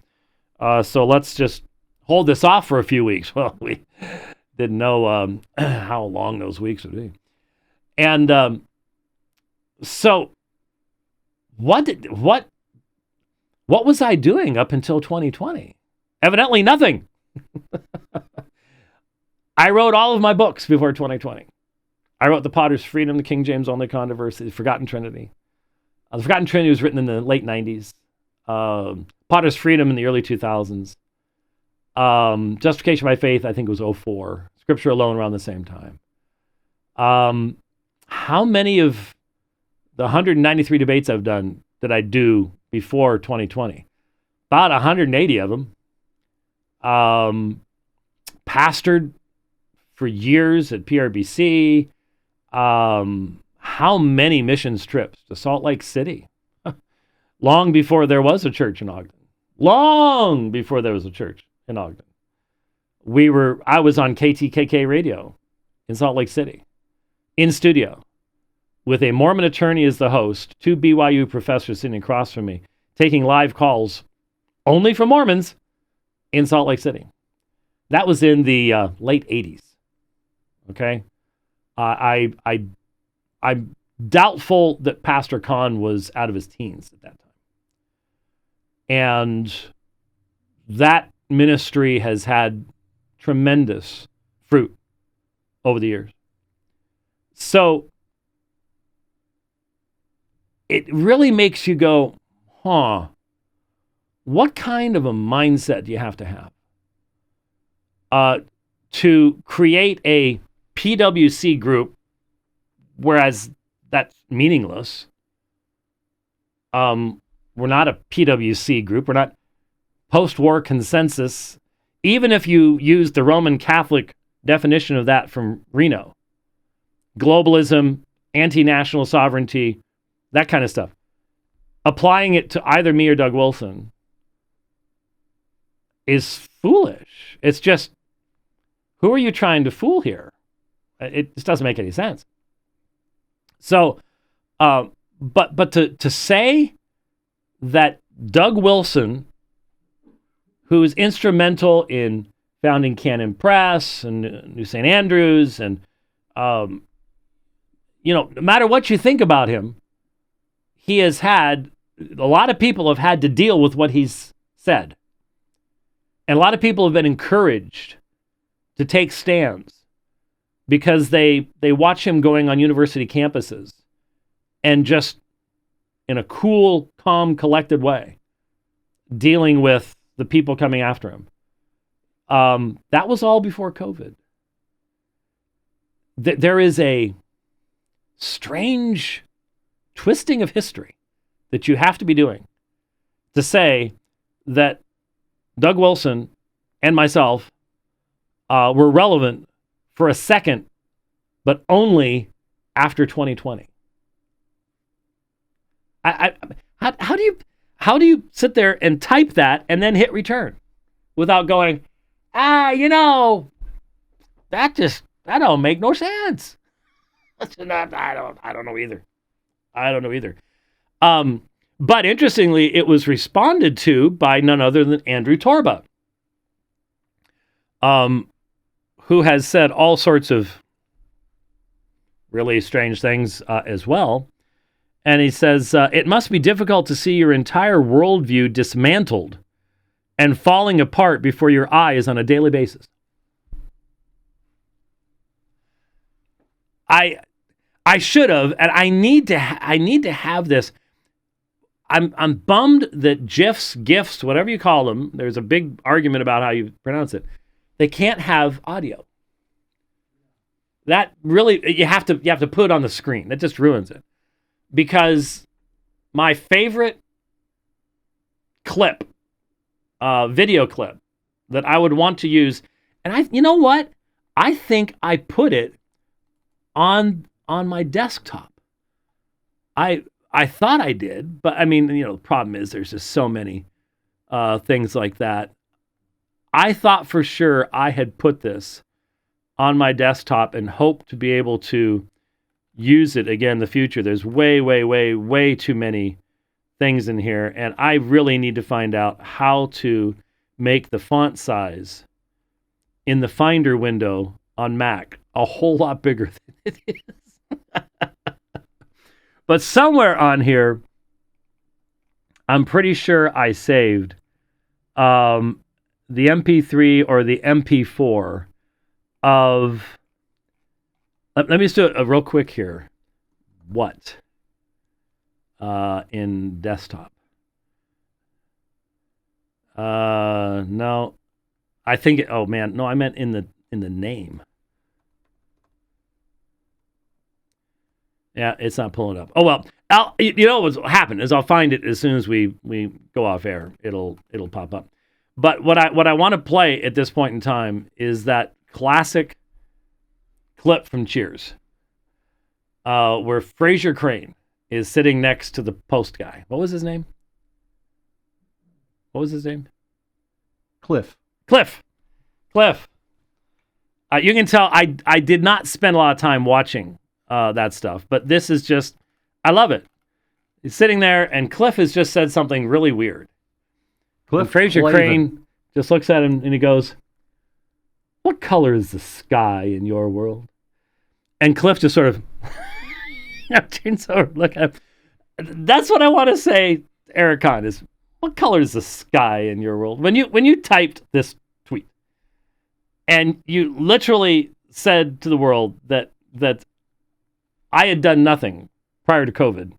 So let's just hold this off for a few weeks. Well, we didn't know how long those weeks would be. And so what was I doing up until 2020? Evidently nothing. I wrote all of my books before 2020. I wrote The Potter's Freedom, The King James Only Controversy, The Forgotten Trinity. The Forgotten Trinity was written in the late 90s. Potter's Freedom in the early 2000s. Justification by Faith, I think it was 2004. Scripture Alone around the same time. How many of the 193 debates I've done did I do before 2020? About 180 of them. Pastored for years at PRBC. How many missions trips to Salt Lake City? Long before there was a church in Ogden. Long before there was a church in Ogden. I was on KTKK radio in Salt Lake City, in studio, with a Mormon attorney as the host, 2 BYU professors sitting across from me, taking live calls only from Mormons in Salt Lake City. That was in the late 80s. Okay? I'm doubtful that Pastor Conn was out of his teens at that time. And that ministry has had tremendous fruit over the years. So it really makes you go, what kind of a mindset do you have to have to create a PWC group, whereas that's meaningless? We're not a PWC group. We're not post-war consensus, even if you use the Roman Catholic definition of that from Reno. Globalism, anti-national sovereignty, that kind of stuff. Applying it to either me or Doug Wilson is foolish. It's just, who are you trying to fool here? It just doesn't make any sense. So, but to say that Doug Wilson, who is instrumental in founding Canon Press and New St. Andrews, and no matter what you think about him, he has had, a lot of people have had to deal with what he's said. And a lot of people have been encouraged to take stands because they watch him going on university campuses and just in a cool, calm, collected way dealing with the people coming after him. That was all before COVID. There is a strange twisting of history that you have to be doing to say that Doug Wilson and myself were relevant for a second, but only after 2020. How do you sit there and type that and then hit return without going, that don't make no sense. I don't know either. But interestingly, it was responded to by none other than Andrew Torba, who has said all sorts of really strange things as well. And he says, it must be difficult to see your entire worldview dismantled and falling apart before your eyes on a daily basis. I should have, and I need to have this. I'm bummed that GIFs, whatever you call them, there's a big argument about how you pronounce it. They can't have audio. That really, you have to put it on the screen. That just ruins it. Because my favorite clip, video clip that I would want to use, and you know what? I think I put it on my desktop. I thought I did, but I mean, the problem is there's just so many things like that. I thought for sure I had put this on my desktop and hoped to be able to use it again in the future. There's way too many things in here, and I really need to find out how to make the font size in the Finder window on Mac a whole lot bigger than it is. But somewhere on here, I'm pretty sure I saved the MP3 or the MP4 of... Let me just do it real quick here. What? In desktop. No. I think... I meant in the name. Yeah, it's not pulling up. Oh well. You know what's happened is I'll find it as soon as we go off air. It'll pop up. But what I want to play at this point in time is that classic clip from Cheers, where Fraser Crane is sitting next to the Post guy. What was his name? Cliff. You can tell I did not spend a lot of time watching that stuff, but this is just, I love it. He's sitting there, and Cliff has just said something really weird. Cliff Fraser Crane just looks at him, and he goes, "What color is the sky in your world?" And Cliff just sort of turns over, look at him. That's what I want to say, Eric Conn, is what color is the sky in your world? When you typed this tweet, and you literally said to the world that I had done nothing prior to COVID.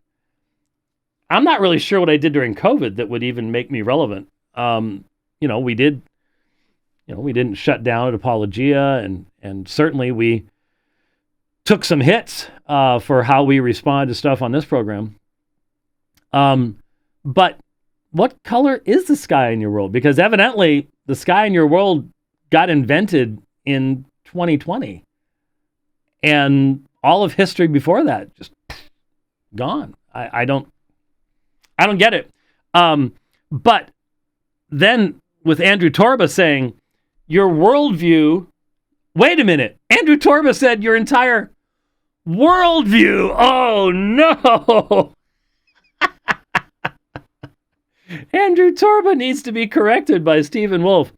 I'm not really sure what I did during COVID that would even make me relevant. We didn't shut down at Apologia, and certainly we took some hits for how we respond to stuff on this program. But what color is the sky in your world? Because evidently the sky in your world got invented in 2020, and all of history before that just gone. I don't get it. But then with Andrew Torba saying your worldview, wait a minute. Andrew Torba said your entire worldview. Oh no. Andrew Torba needs to be corrected by Stephen Wolfe.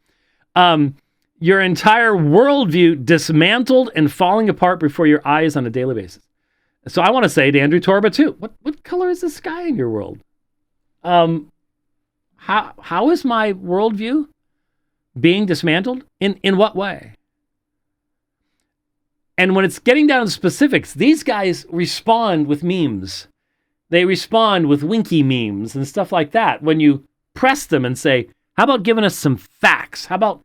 Your entire worldview dismantled and falling apart before your eyes on a daily basis. So I want to say to Andrew Torba too, what color is the sky in your world? How is my worldview being dismantled? In what way? And when it's getting down to specifics, these guys respond with memes. They respond with winky memes and stuff like that. When you press them and say, how about giving us some facts? How about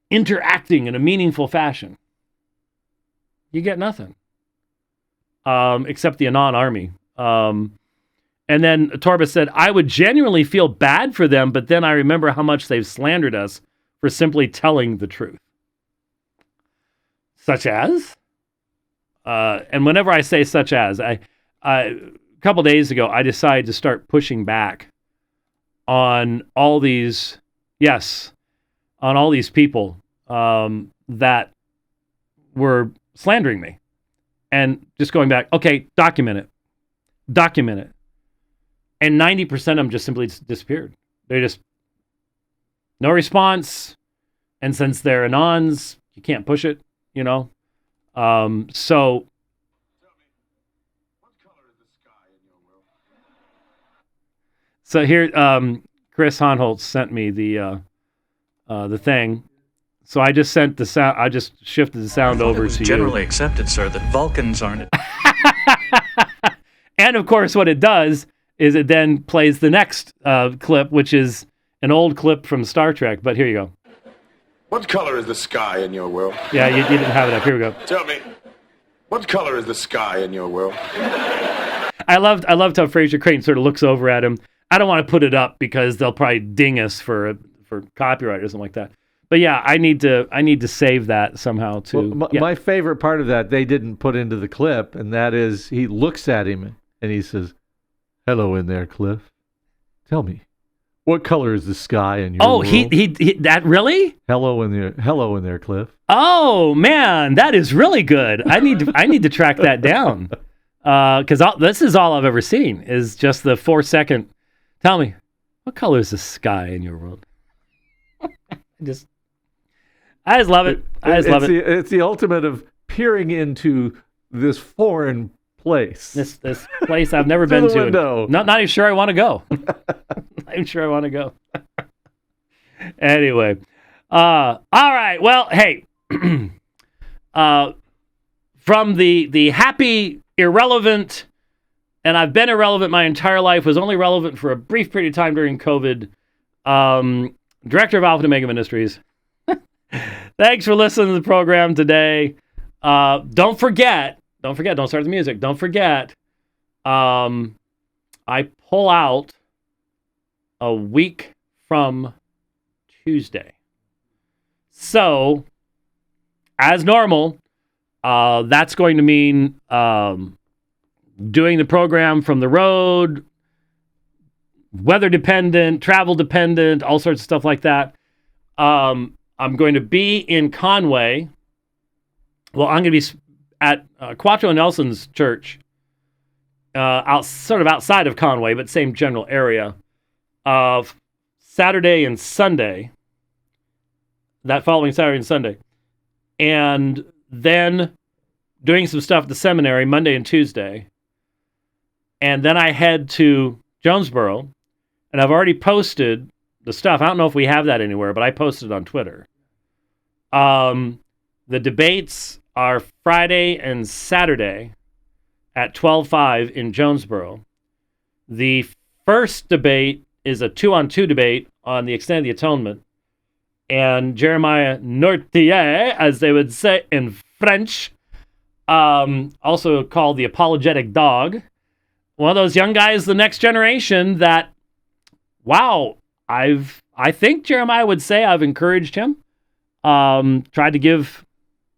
interacting in a meaningful fashion? You get nothing. Except the Anon army. And then Torba said, I would genuinely feel bad for them, but then I remember how much they've slandered us for simply telling the truth. Such as? And whenever I say such as, a couple days ago, I decided to start pushing back on all these people that were slandering me. And just going back, okay, document it. And 90% of them just simply disappeared. They just, no response. And since they're anons, you can't push it, So. Tell me, what color is the sky in your world? So here, Chris Honholtz sent me the thing. So I just sent the sound. I just shifted the sound over to you. Generally accepted, sir, that Vulcans aren't. And of course, what it does is it then plays the next clip, which is an old clip from Star Trek. But here you go. What color is the sky in your world? Yeah, you didn't have it up. Here we go. Tell me, what color is the sky in your world? I loved how Fraser Crane sort of looks over at him. I don't want to put it up because they'll probably ding us for copyright or something like that. But yeah, I need to save that somehow too. Well, my favorite part of that they didn't put into the clip, and that is he looks at him and he says, "Hello in there, Cliff. Tell me, what color is the sky in your world?" he that really? Hello in there, Cliff. Oh man, that is really good. I need to track that down because this is all I've ever seen is just the 4-second. Tell me, what color is the sky in your world? I just love it. Love it. It's the ultimate of peering into this foreign place. This place I've never been to. Window. Not even sure I want to go. Not even sure I want to go. Anyway, all right. Well, hey, from the happy irrelevant, and I've been irrelevant my entire life. Was only relevant for a brief period of time during COVID. Director of Alpha and Omega Ministries. Thanks for listening to the program today. Don't forget don't start the music. Don't forget, I pull out a week from Tuesday. So, as normal, that's going to mean doing the program from the road, weather dependent, travel dependent, all sorts of stuff like that. I'm going to be in Conway. Well, I'm going to be at Quattro Nelson's church, sort of outside of Conway, but same general area, of Saturday and Sunday, that following Saturday and Sunday. And then doing some stuff at the seminary Monday and Tuesday. And then I head to Jonesboro, and I've already posted the stuff. I don't know if we have that anywhere, but I posted it on Twitter. The debates are Friday and Saturday at 12:05 in Jonesboro. The first debate is a 2-on-2 debate on the extent of the atonement. And Jeremiah Nortier, as they would say in French, also called the apologetic dog, one of those young guys, the next generation that, wow, I think Jeremiah would say I've encouraged him, tried to give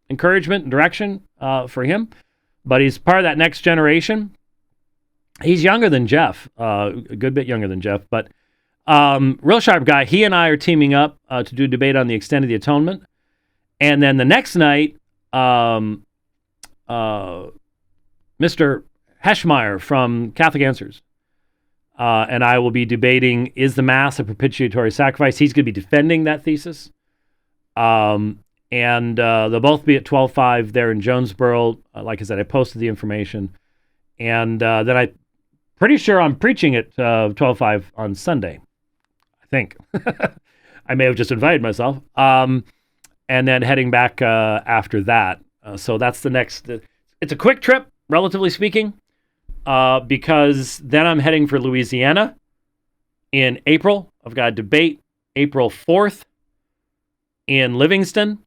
encouragement and direction for him, but he's part of that next generation. He's younger than Jeff, a good bit younger than Jeff, but real sharp guy. He and I are teaming up to do a debate on the extent of the atonement. And then the next night, Mr. Heschmeyer from Catholic Answers and I will be debating, is the Mass a propitiatory sacrifice? He's going to be defending that thesis. And they'll both be at 12:05 there in Jonesboro. Like I said, I posted the information. And then I'm pretty sure I'm preaching at 12:05 on Sunday. I think. I may have just invited myself. And then heading back after that. So that's the next. It's a quick trip, relatively speaking, because then I'm heading for Louisiana in April. I've got a debate April 4th in Livingston.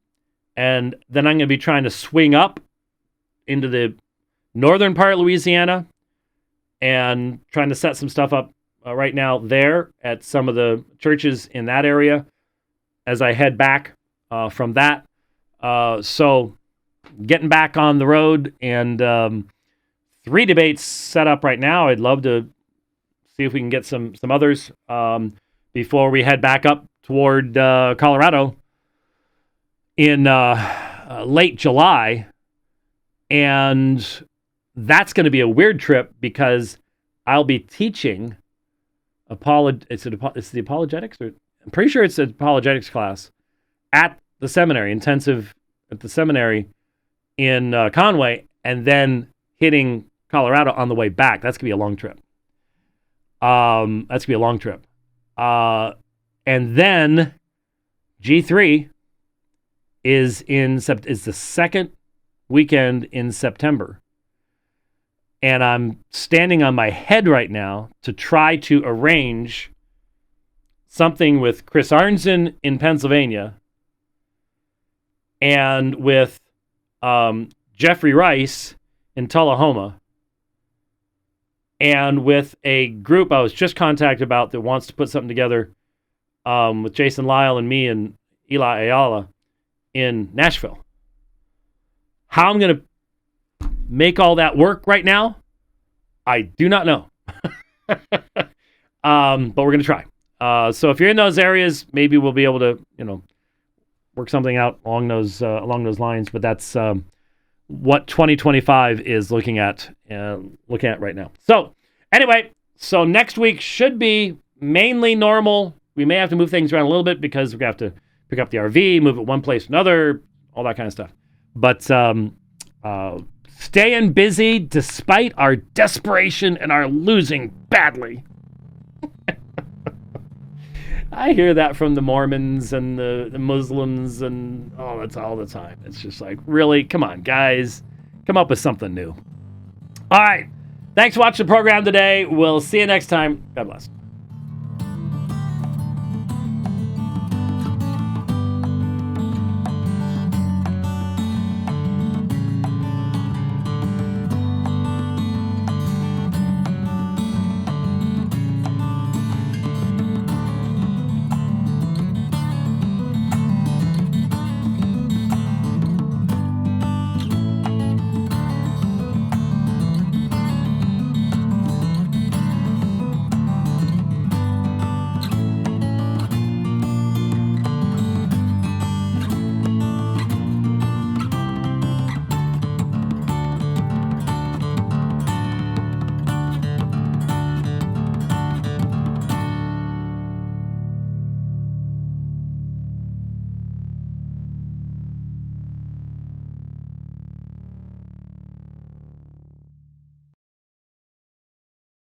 And then I'm going to be trying to swing up into the northern part of Louisiana and trying to set some stuff up right now there at some of the churches in that area as I head back from that. So getting back on the road and 3 debates set up right now. I'd love to see if we can get some others before we head back up toward Colorado in late July. And that's going to be a weird trip because I'll be teaching it's the apologetics, or I'm pretty sure it's an apologetics class at the seminary, intensive at the seminary in Conway, and then hitting Colorado on the way back. That's gonna be a long trip. And then G3 is the second weekend in September. And I'm standing on my head right now to try to arrange something with Chris Arnzen in Pennsylvania and with Jeffrey Rice in Tullahoma, and with a group I was just contacted about that wants to put something together with Jason Lyle and me and Eli Ayala in Nashville. How I'm going to make all that work right now, I do not know. But we're going to try. So if you're in those areas, maybe we'll be able to, work something out along those lines. But that's what 2025 is looking at right now. So anyway, next week should be mainly normal. We may have to move things around a little bit because we're going to have to pick up the RV, move it one place to another, all that kind of stuff. But staying busy despite our desperation and our losing badly. I hear that from the Mormons and the Muslims and that's all the time. It's just like, really? Come on, guys. Come up with something new. All right. Thanks for watching the program today. We'll see you next time. God bless.